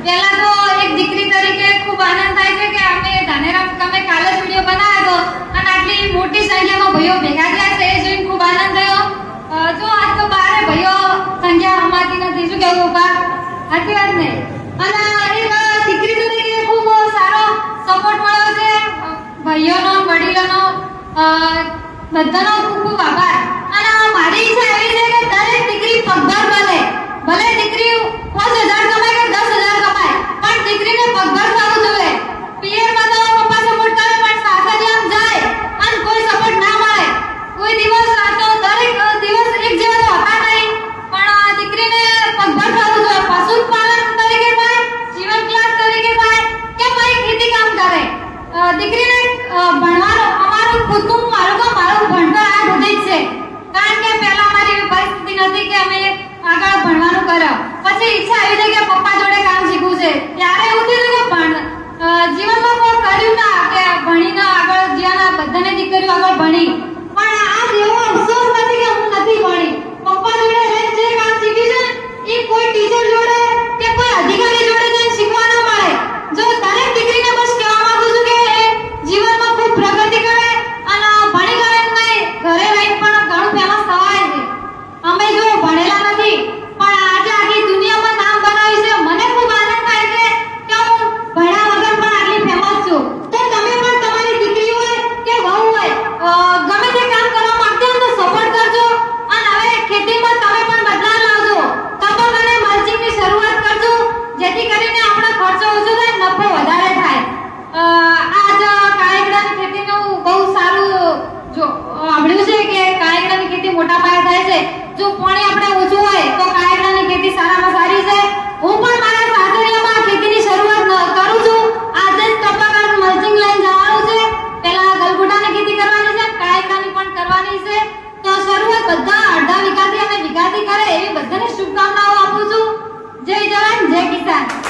પહેલા તો એક દીકરી તરીકે ખૂબ આનંદ થાય છે કે અમે ધાનેરા મુકામે કાલે જ વિડીયો બનાવ્યો હતો અને આટલી મોટી સંખ્યામાં ભાઈઓ ભેગા થયા છે એ જોઈને ખૂબ આનંદ થયો. જો આજ તો બારે ભાઈઓ સંખ્યા અમાતી નથી, શું કહેવું ઉભા? સાચી વાત ને? અને એક દીકરી તરીકે ખૂબ સારો સપોર્ટ મળ્યો છે ભાઈઓનો, વડીલોનો, બધાનો ખૂબ ખૂબ આભાર. અને મારી ઈચ્છા એવી છે કે દરેક દીકરી પગભર બને. ભલે દીકરી 5000 કમાય કે 10000 કમાય, પણ દીકરીને પગભર થવું જોઈએ. પિયરમાં તો પપ્પા સપોર્ટ કરે પણ સાસરિયામાં જાય અને કોઈ સપોર્ટ ના મળે. કોઈ દિવસ તો દરેક દિવસ એક જેવા તો હતા નહીં, પણ દીકરીને પગભર થવું જોઈએ. પશુપાલન તરીકે થાય, જીવન ક્લાસ તરીકે થાય કે ભાઈ ખેતી કામ કરે. દીકરીને ભણવાનું અમારું ખુદનું મારું ભણતર આ સુધી જ છે. કારણ કે પહેલા અમારી એવી પરિસ્થિતિ નથી કે અમે આગળ ભણવાનું કર્યો. પછી ઈચ્છા આવી થઈ કે પપ્પા જોડે કામ શીખવું છે. ત્યારે એવું થયું કે જીવનમાં કોઈ કર્યું ના કે ભણીને આગળ જ્યાં બધાને દીકરીઓ આગળ ભણી, પણ આજ એવો અફસોસ નથી કે હું નથી ભણી. પપ્પા જોડે રહીને જે કામ શીખ્યું છે એ કોઈ ટીચર જોડે કે કોઈ અધિકારી જોડે જઈને શીખવા ન મળે. જો દરેક દીકરીને બસ કહેવા માંગુ છું કે જીવનમાં ખૂબ પ્રગતિ કરે અને ભણી કરે નહીં, ઘરે રહીને પણ ઘણું ફેમસ થવાય છે. અમે જો ભણેલા નથી પણ આજે આખી દુનિયામાં નામ બનાવ્યું છે. મને ખૂબ આનંદ થાય છે કે હું ભણ્યા વગર પણ આટલી ફેમસ છું. તો તમે પણ તમારી દીકરી હોય કે વહુ હોય, ગમે તે કામ કરવા માંગતી હોય તો સપોર્ટ કરજો. અને હવે ખેતીમાં તમે પણ બદલાવ લાવજો. ટપક અને મલ્ચિંગની શરૂઆત કરજો, જેથી કરીને આપણો ખર્ચો ઓછો થાય, નફો વધારે થાય. આજ કાળીગડાની ખેતીનું બહુ સારું જો આવડ્યું છે કે કાળીગડાની ખેતી મોટા પાયે થાય છે. જો પાણી આપણે ઓછું હોય તો કાળીગડાની ખેતી સારામાં સારી છે. હું પણ મારા સાસરિયામાં ખેતીની શરૂઆત કરું છું. આજે જ ટપક અને મલ્ચિંગ લઈને જવાનું છે. પહેલા ગલગોટાની ખેતી કરવાની છે, કાળીગડાની પણ કરવાની છે. તો શરૂઆત બધા અડધા વીઘાથી અને વીઘાથી કરે એવી બધાને શુભકામનાઓ આપું છું. જય જવાન, જય કિસાન.